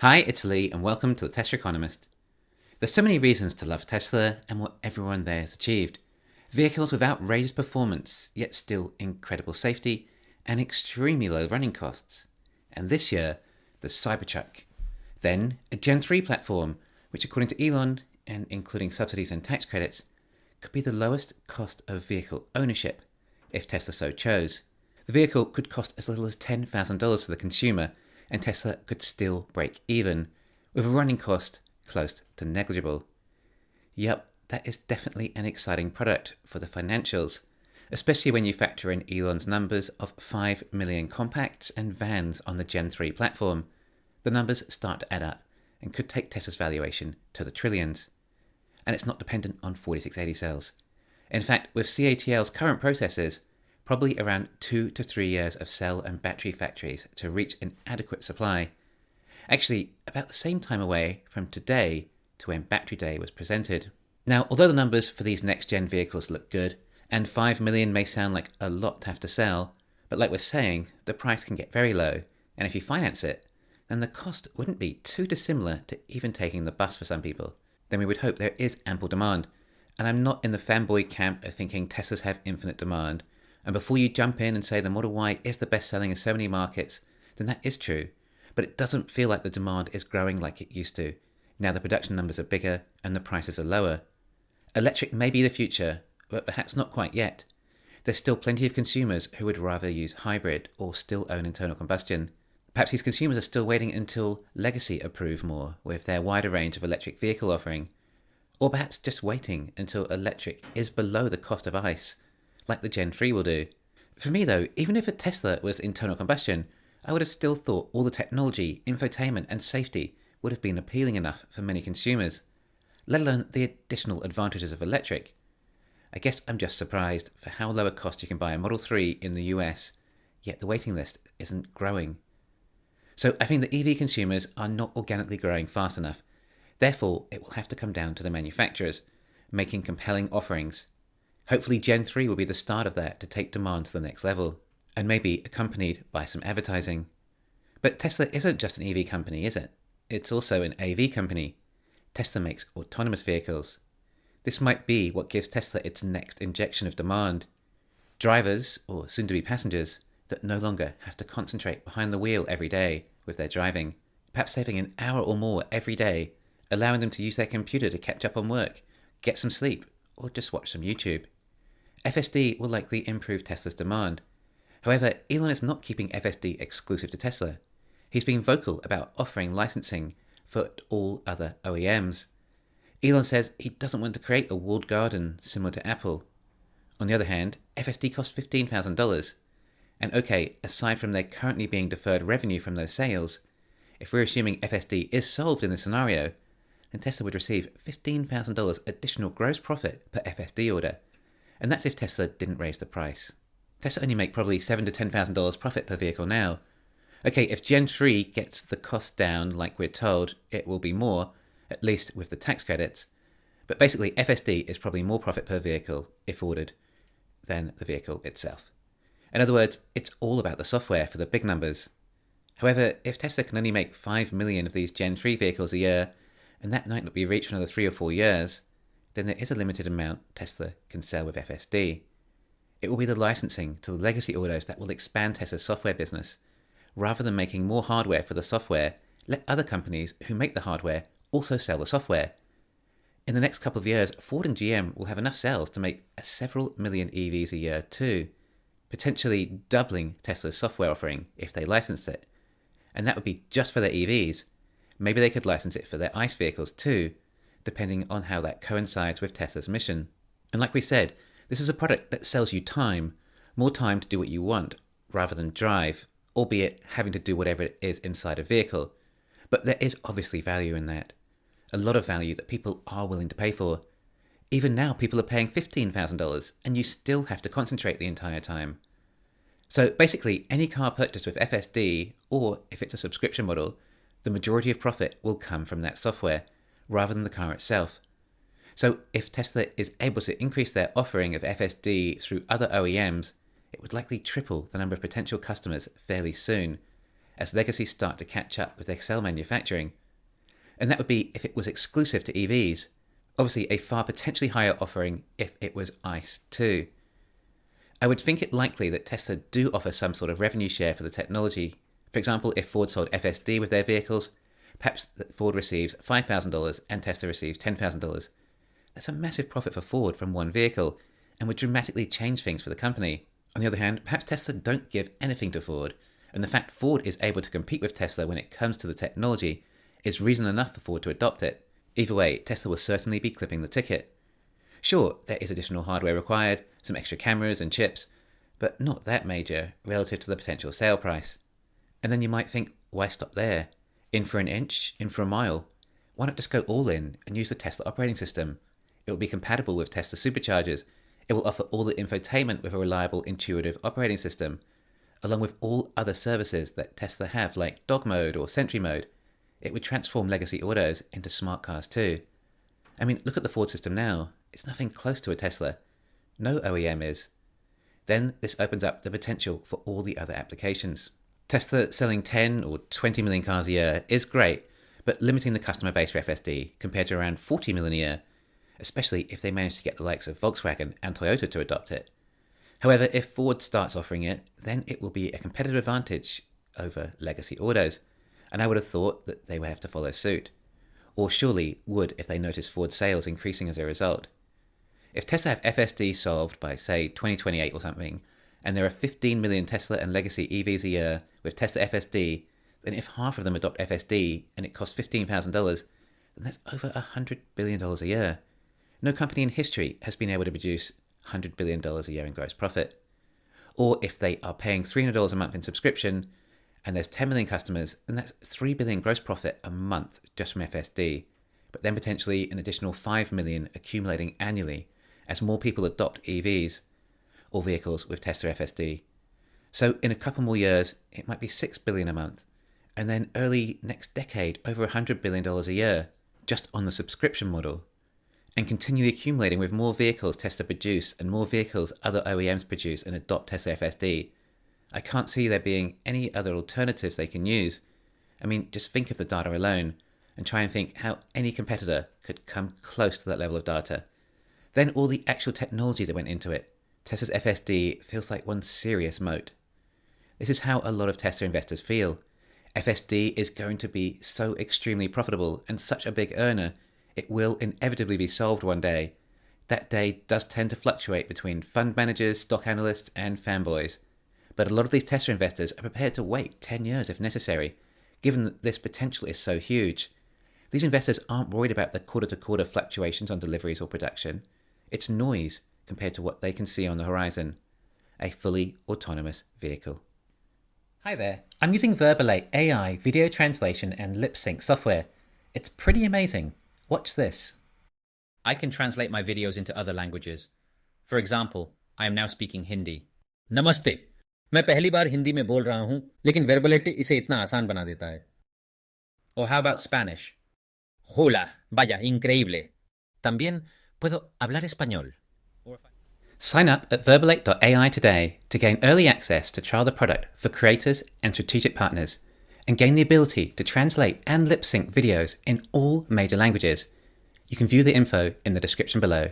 Hi, it's Lee and welcome to the Tesla Economist. There's so many reasons to love Tesla and what everyone there has achieved. Vehicles with outrageous performance, yet still incredible safety and extremely low running costs. And this year, the Cybertruck. Then, a Gen 3 platform, which according to Elon, and including subsidies and tax credits, could be the lowest cost of vehicle ownership, if Tesla so chose. The vehicle could cost as little as $10,000 to the consumer, and Tesla could still break even, with a running cost close to negligible. Yep, that is definitely an exciting product for the financials, especially when you factor in Elon's numbers of 5 million compacts and vans on the Gen 3 platform. The numbers start to add up and could take Tesla's valuation to the trillions. And it's not dependent on 4680 cells. In fact, with CATL's current processes, probably around 2 to 3 years of cell and battery factories to reach an adequate supply. Actually, about the same time away from today to when Battery Day was presented. Now, although the numbers for these next-gen vehicles look good, and 5 million may sound like a lot to have to sell, but like we're saying, the price can get very low, and if you finance it, then the cost wouldn't be too dissimilar to even taking the bus for some people. Then we would hope there is ample demand. And I'm not in the fanboy camp of thinking Teslas have infinite demand. And before you jump in and say the Model Y is the best selling in so many markets, then that is true. But it doesn't feel like the demand is growing like it used to. Now the production numbers are bigger and the prices are lower. Electric may be the future, but perhaps not quite yet. There's still plenty of consumers who would rather use hybrid or still own internal combustion. Perhaps these consumers are still waiting until Legacy approve more with their wider range of electric vehicle offering. Or perhaps just waiting until electric is below the cost of ICE, like the Gen 3 will do. For me though, even if a Tesla was internal combustion, I would have still thought all the technology, infotainment and safety would have been appealing enough for many consumers, let alone the additional advantages of electric. I guess I'm just surprised for how low a cost you can buy a Model 3 in the US, yet the waiting list isn't growing. So I think the EV consumers are not organically growing fast enough. Therefore, it will have to come down to the manufacturers, making compelling offerings. Hopefully Gen 3 will be the start of that to take demand to the next level, and maybe accompanied by some advertising. But Tesla isn't just an EV company, is it? It's also an AV company. Tesla makes autonomous vehicles. This might be what gives Tesla its next injection of demand. Drivers, or soon-to-be passengers, that no longer have to concentrate behind the wheel every day with their driving, perhaps saving an hour or more every day, allowing them to use their computer to catch up on work, get some sleep, or just watch some YouTube. FSD will likely improve Tesla's demand. However, Elon is not keeping FSD exclusive to Tesla. He's been vocal about offering licensing for all other OEMs. Elon says he doesn't want to create a walled garden similar to Apple. On the other hand, FSD costs $15,000. And okay, aside from there currently being deferred revenue from those sales, if we're assuming FSD is solved in this scenario, then Tesla would receive $15,000 additional gross profit per FSD order. And that's if Tesla didn't raise the price. Tesla only make probably $7,000 to $10,000 profit per vehicle now. Okay, if Gen 3 gets the cost down like we're told, it will be more, at least with the tax credits. But basically, FSD is probably more profit per vehicle, if ordered, than the vehicle itself. In other words, it's all about the software for the big numbers. However, if Tesla can only make 5 million of these Gen 3 vehicles a year, and that might not be reached for another 3 or 4 years, then there is a limited amount Tesla can sell with FSD. It will be the licensing to the legacy orders that will expand Tesla's software business. Rather than making more hardware for the software, let other companies who make the hardware also sell the software. In the next couple of years, Ford and GM will have enough sales to make several million EVs a year too, potentially doubling Tesla's software offering if they licensed it. And that would be just for their EVs. Maybe they could license it for their ICE vehicles too, depending on how that coincides with Tesla's mission. And like we said, this is a product that sells you time, more time to do what you want, rather than drive, albeit having to do whatever it is inside a vehicle. But there is obviously value in that. A lot of value that people are willing to pay for. Even now, people are paying $15,000, and you still have to concentrate the entire time. So basically, any car purchased with FSD, or if it's a subscription model, the majority of profit will come from that software, rather than the car itself. So if Tesla is able to increase their offering of FSD through other OEMs, it would likely triple the number of potential customers fairly soon, as legacies start to catch up with their cell manufacturing. And that would be if it was exclusive to EVs. Obviously a far potentially higher offering if it was ICE too. I would think it likely that Tesla do offer some sort of revenue share for the technology. For example, if Ford sold FSD with their vehicles, perhaps Ford receives $5,000 and Tesla receives $10,000. That's a massive profit for Ford from one vehicle and would dramatically change things for the company. On the other hand, perhaps Tesla don't give anything to Ford, and the fact Ford is able to compete with Tesla when it comes to the technology is reason enough for Ford to adopt it. Either way, Tesla will certainly be clipping the ticket. Sure, there is additional hardware required, some extra cameras and chips, but not that major relative to the potential sale price. And then you might think, why stop there? In for an inch, in for a mile. Why not just go all in and use the Tesla operating system? It will be compatible with Tesla superchargers. It will offer all the infotainment with a reliable, intuitive operating system, along with all other services that Tesla have like dog mode or sentry mode. It would transform legacy autos into smart cars too. I mean, look at the Ford system now. It's nothing close to a Tesla. No OEM is. Then this opens up the potential for all the other applications. Tesla selling 10 or 20 million cars a year is great, but limiting the customer base for FSD compared to around 40 million a year, especially if they manage to get the likes of Volkswagen and Toyota to adopt it. However, if Ford starts offering it, then it will be a competitive advantage over legacy autos, and I would have thought that they would have to follow suit. Or surely would if they notice Ford sales increasing as a result. If Tesla have FSD solved by, say, 2028 or something, and there are 15 million Tesla and legacy EVs a year with Tesla FSD, then if half of them adopt FSD and it costs $15,000, then that's over $100 billion a year. No company in history has been able to produce $100 billion a year in gross profit. Or if they are paying $300 a month in subscription, and there's 10 million customers, then that's $3 billion gross profit a month just from FSD, but then potentially an additional 5 million accumulating annually as more people adopt EVs or vehicles with Tesla FSD. So in a couple more years, it might be $6 billion a month, and then early next decade, over $100 billion a year, just on the subscription model, and continually accumulating with more vehicles Tesla produce and more vehicles other OEMs produce and adopt Tesla FSD. I can't see there being any other alternatives they can use. I mean, just think of the data alone and try and think how any competitor could come close to that level of data. Then all the actual technology that went into it. Tesla's FSD feels like one serious moat. This is how a lot of Tesla investors feel. FSD is going to be so extremely profitable and such a big earner, it will inevitably be solved one day. That day does tend to fluctuate between fund managers, stock analysts, and fanboys. But a lot of these Tesla investors are prepared to wait 10 years if necessary, given that this potential is so huge. These investors aren't worried about the quarter-to-quarter fluctuations on deliveries or production. It's noise compared to what they can see on the horizon. A fully autonomous vehicle. Hi there, I'm using Verbalate AI video translation and lip sync software. It's pretty amazing. Watch this. I can translate my videos into other languages. For example, I am now speaking Hindi. नमस्ते, मैं पहली बार हिंदी में बोल रहा हूं, लेकिन वर्बलेट इसे इतना आसान बना देता है. Or how about Spanish? Hola, vaya, increíble. También puedo hablar español. Sign up at verbalate.ai today to gain early access to trial the product for creators and strategic partners, and gain the ability to translate and lip sync videos in all major languages. You can view the info in the description below.